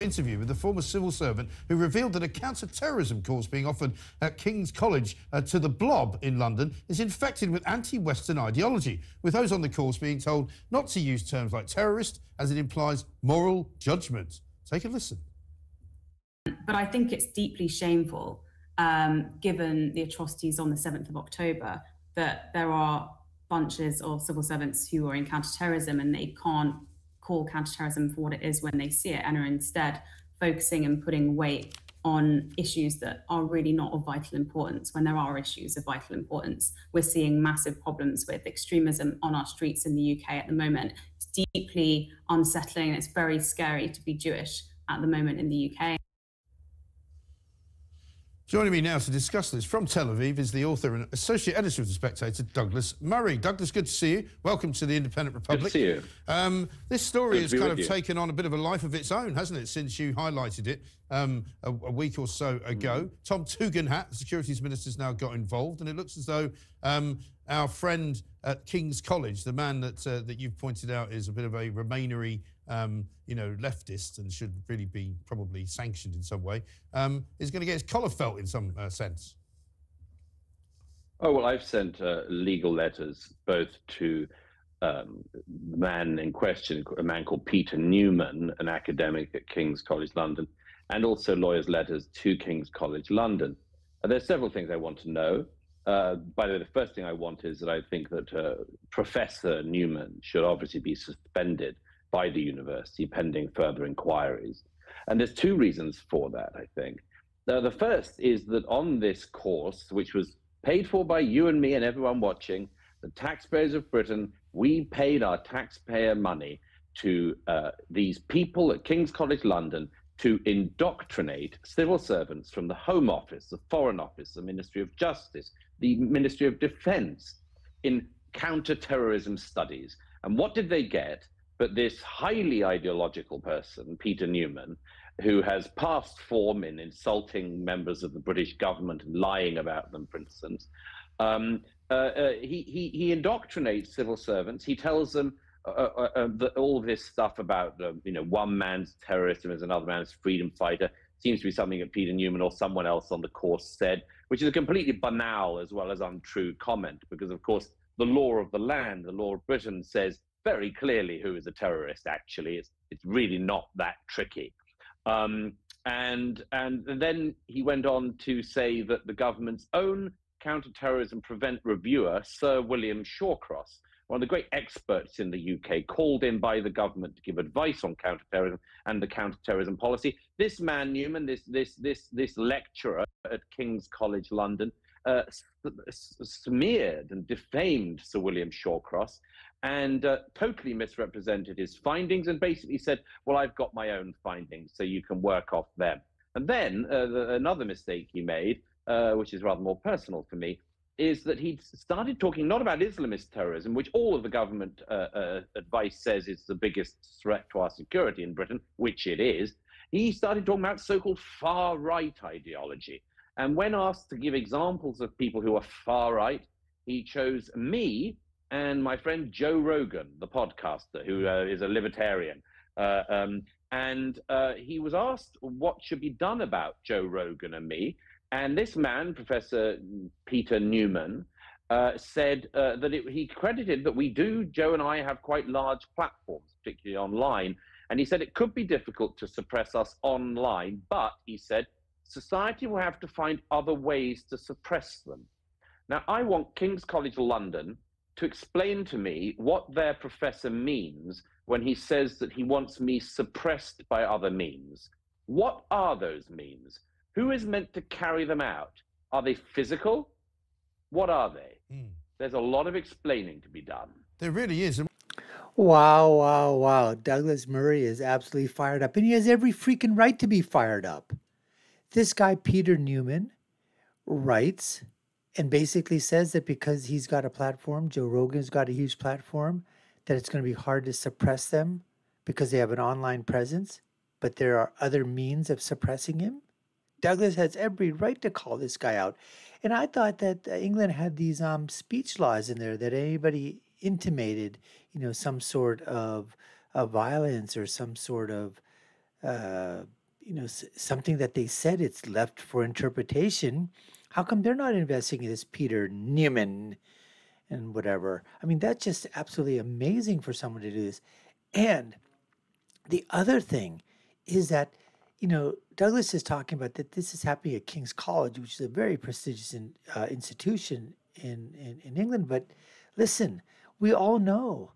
interview with the former civil servant who revealed that a counter-terrorism course being offered at King's College to the Blob in London is infected with anti-Western ideology, with those on the course being told not to use terms like terrorist as it implies moral judgment. Take a listen. But I think it's deeply shameful, given the atrocities on the 7th of October, that there are bunches of civil servants who are in counter-terrorism and they can't call counter-terrorism for what it is when they see it, and are instead focusing and putting weight on issues that are really not of vital importance when there are issues of vital importance. We're seeing massive problems with extremism on our streets in the UK at the moment. It's deeply unsettling and it's very scary to be Jewish at the moment in the UK. Joining me now to discuss this from Tel Aviv is the author and associate editor of The Spectator, Douglas Murray. Douglas, good to see you. Welcome to the Independent Republic. Good to see you. This story has kind of taken on a bit of a life of its own, hasn't it, since you highlighted it a week or so ago. Tom Tugendhat, the Securities Minister's now got involved, and it looks as though our friend at King's College, the man that you've pointed out is a bit of a Remainery leftist and should really be probably sanctioned in some way, is going to get his collar felt in some sense. Oh, well, I've sent legal letters both to the man in question, a man called Peter Newman, an academic at King's College London, and also lawyers' letters to King's College London. There's several things I want to know. By the way, the first thing I want is that I think that Professor Newman should obviously be suspended by the university pending further inquiries. And there's two reasons for that, I think. The first is that on this course, which was paid for by you and me and everyone watching, the taxpayers of Britain, we paid our taxpayer money to these people at King's College London to indoctrinate civil servants from the Home Office, the Foreign Office, the Ministry of Justice, the Ministry of Defence in counter-terrorism studies. And what did they get? But this highly ideological person, Peter Newman, who has passed form in insulting members of the British government and lying about them, for instance, he indoctrinates civil servants. He tells them that all this stuff about one man's terrorism is another man's freedom fighter seems to be something that Peter Newman or someone else on the course said, which is a completely banal as well as untrue comment, because of course the law of the land, the law of Britain, says very clearly who is a terrorist. Actually, it's really not that tricky. And then he went on to say that the government's own counter-terrorism prevent reviewer, Sir William Shawcross, one of the great experts in the UK, called in by the government to give advice on counter-terrorism and the counter-terrorism policy. This man Newman, this lecturer at King's College London, smeared and defamed Sir William Shawcross and totally misrepresented his findings and basically said, well, I've got my own findings, so you can work off them. And then another mistake he made, which is rather more personal for me, is that he started talking not about Islamist terrorism, which all of the government advice says is the biggest threat to our security in Britain, which it is. He started talking about so-called far-right ideology. And when asked to give examples of people who are far-right, he chose me and my friend Joe Rogan, the podcaster, who is a libertarian. He was asked what should be done about Joe Rogan and me. And this man, Professor Peter Newman, said that he credited that Joe and I have quite large platforms, particularly online. And he said it could be difficult to suppress us online, but he said, society will have to find other ways to suppress them. Now, I want King's College London to explain to me what their professor means when he says that he wants me suppressed by other means. What are those means? Who is meant to carry them out? Are they physical? What are they? There's a lot of explaining to be done. There really is. Wow, wow, wow. Douglas Murray is absolutely fired up, and he has every freaking right to be fired up. This guy, Peter Newman, writes and basically says that because he's got a platform, Joe Rogan's got a huge platform, that it's going to be hard to suppress them because they have an online presence, but there are other means of suppressing him. Douglas has every right to call this guy out. And I thought that England had these speech laws in there that anybody intimated, some sort of violence or some sort of something that they said it's left for interpretation. How come they're not investigating this Peter Newman and whatever? I mean, that's just absolutely amazing for someone to do this. And the other thing is that, Douglas is talking about that this is happening at King's College, which is a very prestigious institution in England. But listen, we all know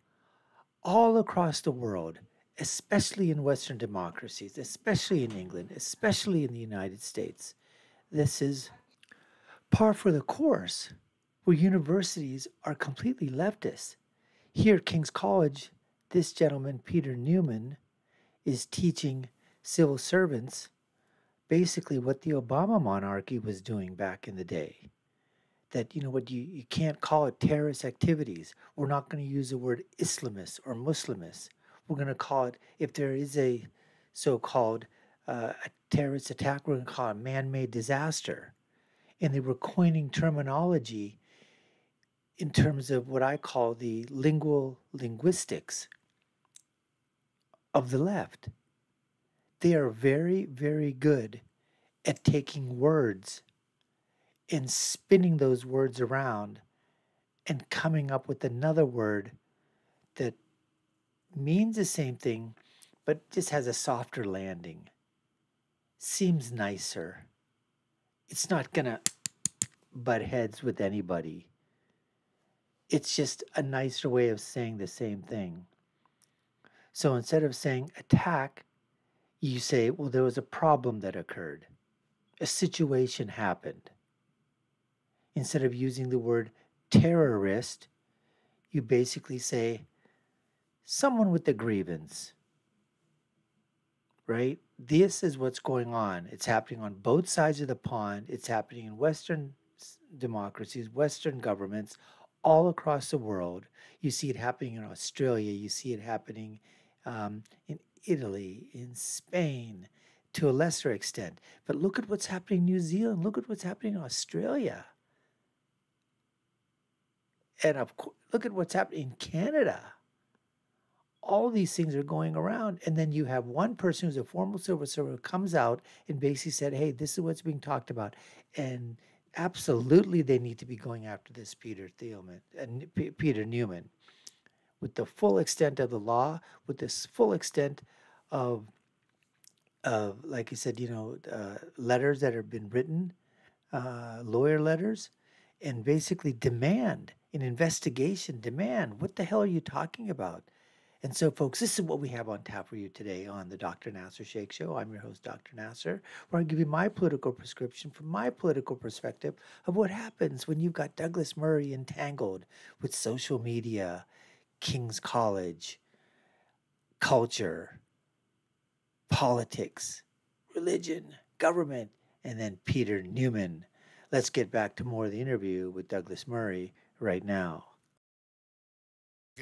all across the world, especially in Western democracies, especially in England, especially in the United States, this is par for the course, where universities are completely leftist. Here at King's College, this gentleman, Peter Newman, is teaching civil servants basically what the Obama monarchy was doing back in the day. That, you can't call it terrorist activities. We're not going to use the word Islamist or Muslimist. We're going to call it, if there is a so-called a terrorist attack, we're going to call it man-made disaster. And they were coining terminology in terms of what I call the linguistics of the left. They are very, very good at taking words and spinning those words around and coming up with another word that means the same thing, but just has a softer landing. Seems nicer. It's not gonna butt heads with anybody. It's just a nicer way of saying the same thing. So instead of saying attack, you say, well, there was a problem that occurred. A situation happened. Instead of using the word terrorist, you basically say someone with a grievance, right? This is what's going on. It's happening on both sides of the pond. It's happening in Western democracies, Western governments, all across the world. You see it happening in Australia. You see it happening in Italy, in Spain, to a lesser extent. But look at what's happening in New Zealand. Look at what's happening in Australia. And of course, look at what's happening in Canada. All these things are going around. And then you have one person who's a former civil servant who comes out and basically said, hey, this is what's being talked about. And absolutely they need to be going after this Peter Newman with the full extent of the law, with this full extent of like you said, letters that have been written, lawyer letters, and basically demand an investigation, demand, what the hell are you talking about? And so, folks, this is what we have on tap for you today on the Dr. Nasir Shaikh Show. I'm your host, Dr. Nasir, where I give you my political prescription from my political perspective of what happens when you've got Douglas Murray entangled with social media, King's College, culture, politics, religion, government, and then Peter Newman. Let's get back to more of the interview with Douglas Murray right now.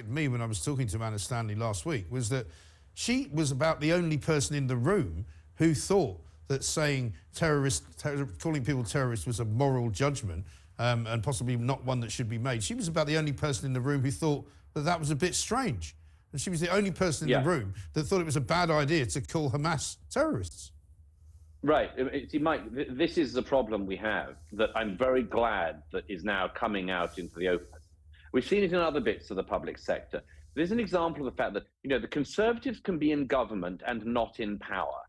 Me, when I was talking to Anna Stanley last week, was that she was about the only person in the room who thought that saying calling people terrorists was a moral judgment and possibly not one that should be made. She was about the only person in the room who thought that that was a bit strange. And she was the only person in the room that thought it was a bad idea to call Hamas terrorists. Right. See, Mike, this is the problem we have that I'm very glad that is now coming out into the open. We've seen it in other bits of the public sector. There's an example of the fact that, the Conservatives can be in government and not in power.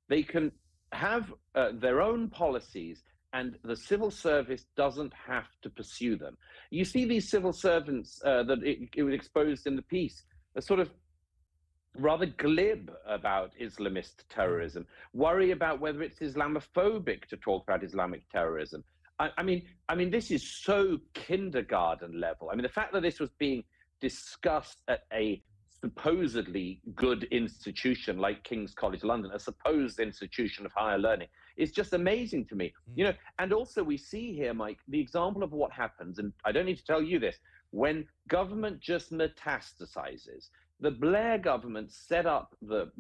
They can have their own policies and the civil service doesn't have to pursue them. You see these civil servants that it was exposed in the piece, are sort of rather glib about Islamist terrorism, worry about whether it's Islamophobic to talk about Islamic terrorism. I mean, this is so kindergarten level. I mean, the fact that this was being discussed at a supposedly good institution like King's College London, a supposed institution of higher learning, is just amazing to me. And also we see here, Mike, the example of what happens, and I don't need to tell you this, when government just metastasizes. The Blair government set up the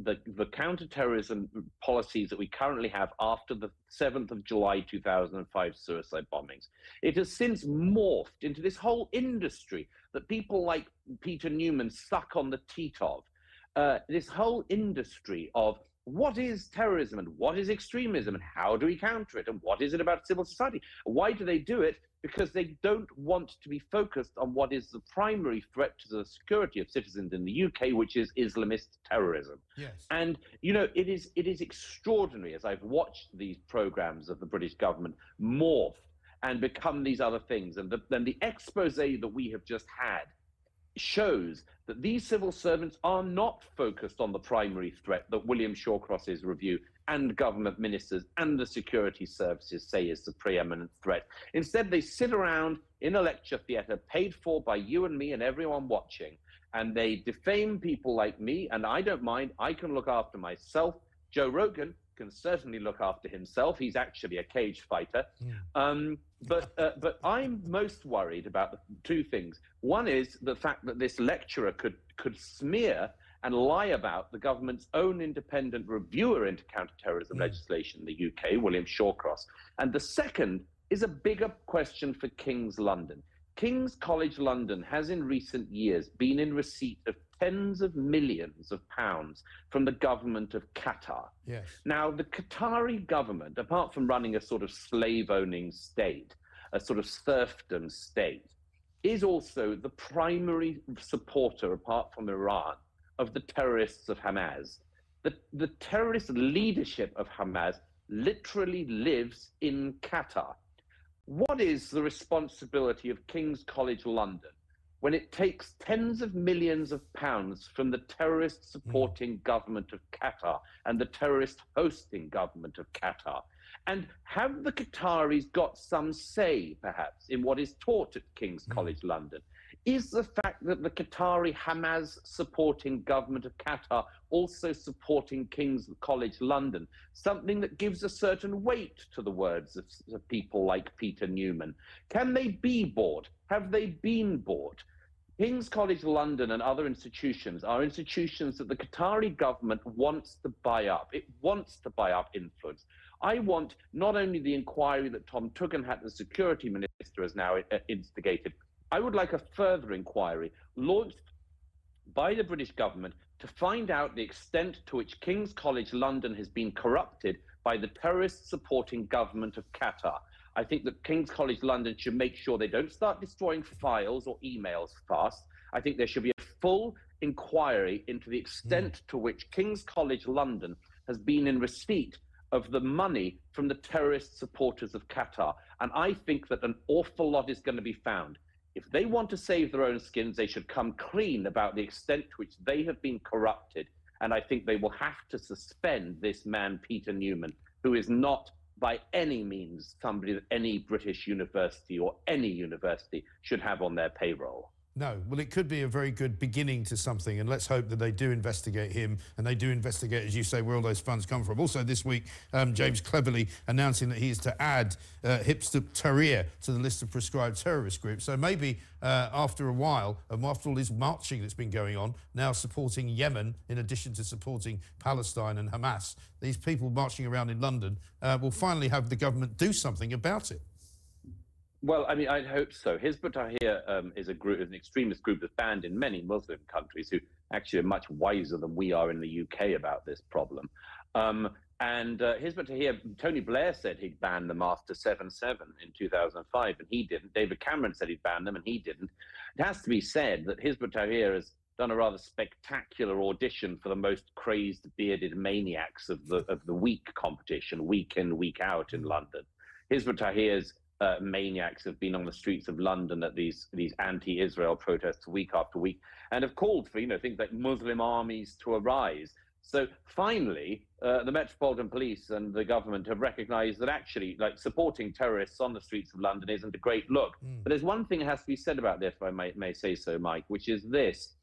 counter-terrorism policies that we currently have after the 7th of July 2005 suicide bombings. It has since morphed into this whole industry that people like Peter Newman suck on the teat of. This whole industry of what is terrorism and what is extremism and how do we counter it and what is it about civil society? Why do they do it? Because they don't want to be focused on what is the primary threat to the security of citizens in the UK, which is Islamist terrorism. Yes. And, you know, it is extraordinary as I've watched these programs of the British government morph and become these other things. And then the expose that we have just had shows that these civil servants are not focused on the primary threat that William Shawcross's review and government ministers and the security services say is the preeminent threat. Instead, they sit around in a lecture theatre paid for by you and me and everyone watching, and they defame people like me, and I don't mind. I can look after myself. Joe Rogan can certainly look after himself. He's actually a cage fighter. But I'm most worried about the two things. One is the fact that this lecturer could smear and lie about the government's own independent reviewer into counter-terrorism legislation in the UK, William Shawcross. And the second is a bigger question for King's London. King's College London has in recent years been in receipt of tens of millions of pounds from the government of Qatar. Yes. Now, the Qatari government, apart from running a sort of slave-owning state, a sort of serfdom state, is also the primary supporter, apart from Iran, of the terrorists of Hamas. The terrorist leadership of Hamas literally lives in Qatar. What is the responsibility of King's College London when it takes tens of millions of pounds from the terrorist supporting government of Qatar and the terrorist hosting government of Qatar? And have the Qataris got some say, perhaps, in what is taught at King's College London? Is the fact that the Qatari Hamas supporting government of Qatar also supporting King's College London something that gives a certain weight to the words of people like Peter Newman? Can they be bought? Have they been bought? King's College London and other institutions are institutions that the Qatari government wants to buy up. It wants to buy up influence. I want not only the inquiry that Tom Tugendhat, the security minister, has now instigated. I would like a further inquiry launched by the British government to find out the extent to which King's College London has been corrupted by the terrorist-supporting government of Qatar. I think that King's College London should make sure they don't start destroying files or emails fast. I think there should be a full inquiry into the extent to which King's College London has been in receipt of the money from the terrorist supporters of Qatar. And I think that an awful lot is going to be found. If they want to save their own skins, they should come clean about the extent to which they have been corrupted. And I think they will have to suspend this man, Peter Newman, who is not by any means somebody that any British university or any university should have on their payroll. No, well, it could be a very good beginning to something, and let's hope that they do investigate him, and they do investigate, as you say, where all those funds come from. Also this week, James cleverly announcing that he is to add Hizb ut-Tahrir to the list of prescribed terrorist groups. So maybe after a while, after all this marching that's been going on, now supporting Yemen, in addition to supporting Palestine and Hamas, these people marching around in London will finally have the government do something about it. Well, I mean, I'd hope so. Hizb ut-Tahrir is an extremist group that's banned in many Muslim countries who actually are much wiser than we are in the UK about this problem. Hizb ut-Tahrir, Tony Blair said he'd ban them after 7/7 in 2005, and he didn't. David Cameron said he'd ban them, and he didn't. It has to be said that Hizb ut-Tahrir has done a rather spectacular audition for the most crazed, bearded maniacs of the week competition, week in, week out in London. Hizb ut-Tahrir's maniacs have been on the streets of London at these anti-Israel protests week after week, and have called for things like Muslim armies to arise. So finally, the Metropolitan Police and the government have recognised that actually, supporting terrorists on the streets of London isn't a great look. But there's one thing that has to be said about this, if I may say so, Mike, which is this: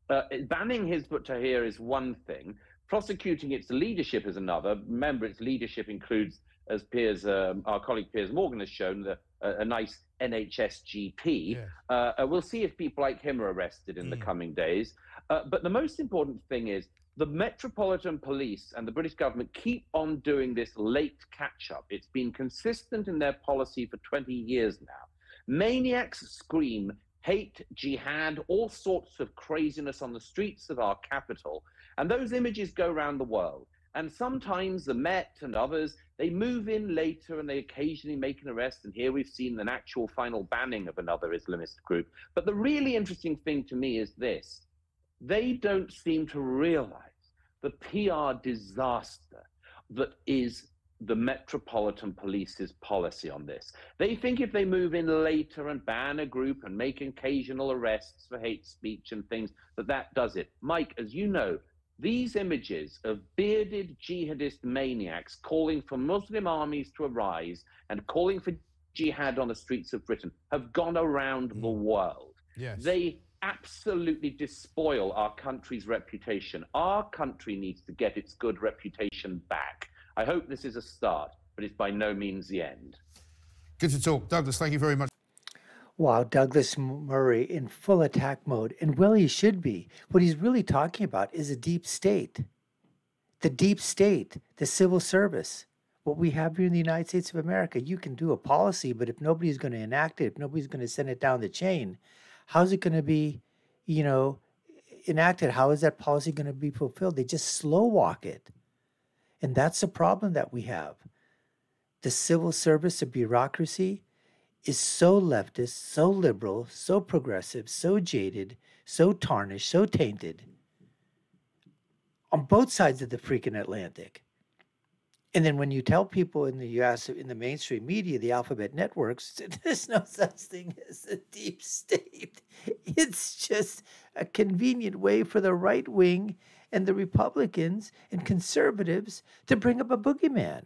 banning Hizb ut-Tahrir is one thing, prosecuting its leadership is another. Remember, its leadership includes, as our colleague Piers Morgan has shown, a nice NHS GP. Yeah. We'll see if people like him are arrested in the coming days. But the most important thing is the Metropolitan Police and the British government keep on doing this late catch-up. It's been consistent in their policy for 20 years now. Maniacs scream hate, jihad, all sorts of craziness on the streets of our capital. And those images go around the world. And sometimes the Met and others, they move in later and they occasionally make an arrest. And here we've seen an actual final banning of another Islamist group. But the really interesting thing to me is this: they don't seem to realize the PR disaster that is the Metropolitan Police's policy on this. They think if they move in later and ban a group and make occasional arrests for hate speech and things, that does it. Mike, as you know, these images of bearded jihadist maniacs calling for Muslim armies to arise and calling for jihad on the streets of Britain have gone around the world. Yes. They absolutely despoil our country's reputation. Our country needs to get its good reputation back. I hope this is a start, but it's by no means the end. Good to talk. Douglas, thank you very much. Wow, Douglas Murray in full attack mode. And well, he should be. What he's really talking about is a deep state. The deep state, the civil service. What we have here in the United States of America, you can do a policy, but if nobody's going to enact it, if nobody's going to send it down the chain, how's it going to be, enacted? How is that policy going to be fulfilled? They just slow walk it. And that's the problem that we have. The civil service, the bureaucracy is so leftist, so liberal, so progressive, so jaded, so tarnished, so tainted on both sides of the freaking Atlantic. And then when you tell people in the US, in the mainstream media, the alphabet networks, there's no such thing as a deep state. It's just a convenient way for the right wing and the Republicans and conservatives to bring up a boogeyman.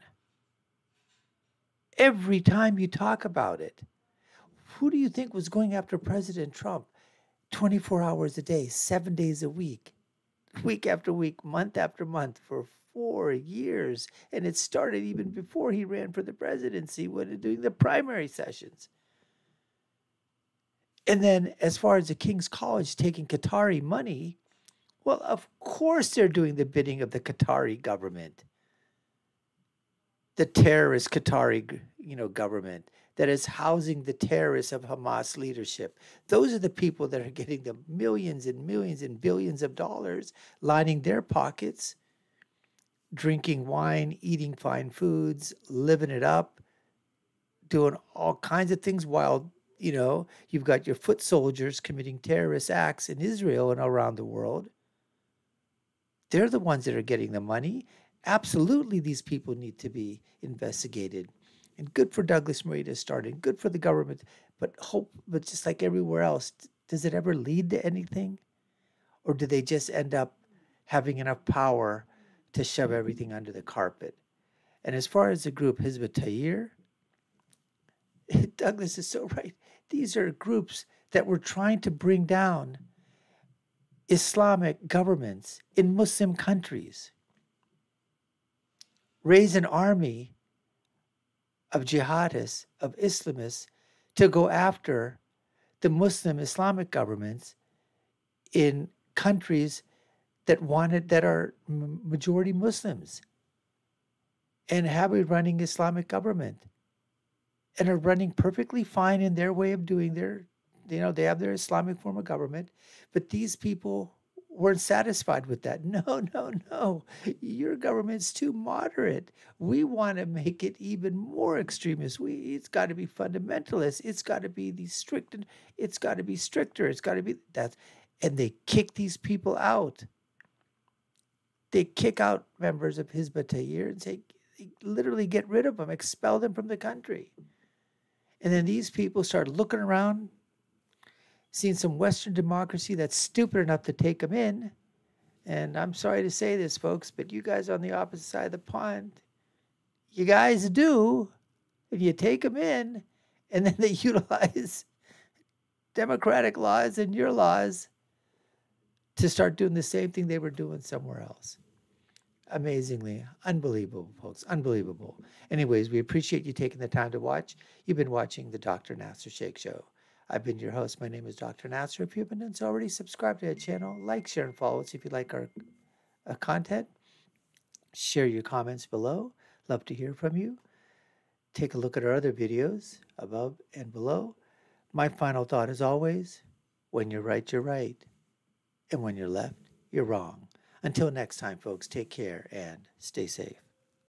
Every time you talk about it, who do you think was going after President Trump 24 hours a day, 7 days a week after week, month after month for 4 years? And it started even before he ran for the presidency, when doing the primary sessions. And then as far as the King's College taking Qatari money, well, of course they're doing the bidding of the Qatari government. The terrorist Qatari, government that is housing the terrorists of Hamas leadership. Those are the people that are getting the millions and millions and billions of dollars, lining their pockets, drinking wine, eating fine foods, living it up, doing all kinds of things while, you've got your foot soldiers committing terrorist acts in Israel and around the world. They're the ones that are getting the money. Absolutely, these people need to be investigated. And good for Douglas Murray to start, and good for the government. But just like everywhere else, does it ever lead to anything? Or do they just end up having enough power to shove everything under the carpet? And as far as the group Hizb ut-Tahrir, Douglas is so right. These are groups that were trying to bring down Islamic governments in Muslim countries, raise an army of jihadists, of Islamists, to go after the Muslim Islamic governments in countries that are majority Muslims and have a running Islamic government and are running perfectly fine in their way of doing they have their Islamic form of government. But these people weren't satisfied with that. No. Your government's too moderate. We want to make it even more extremist. It's got to be fundamentalist. It's got to be stricter. It's got to be that. And they kick these people out. They kick out members of Hizb ut-Tahrir and say, literally get rid of them, expel them from the country. And then these people start looking around, seeing some Western democracy that's stupid enough to take them in. And I'm sorry to say this, folks, but you guys on the opposite side of the pond, you guys do, and you take them in, and then they utilize democratic laws and your laws to start doing the same thing they were doing somewhere else. Amazingly, unbelievable, folks, unbelievable. Anyways, we appreciate you taking the time to watch. You've been watching the Dr. Nasir Shaikh Show. I've been your host. My name is Dr. Nasir. If you haven't done so already, subscribe to our channel, like, share, and follow us if you like our content. Share your comments below. Love to hear from you. Take a look at our other videos above and below. My final thought is always, when you're right, you're right. And when you're left, you're wrong. Until next time, folks, take care and stay safe.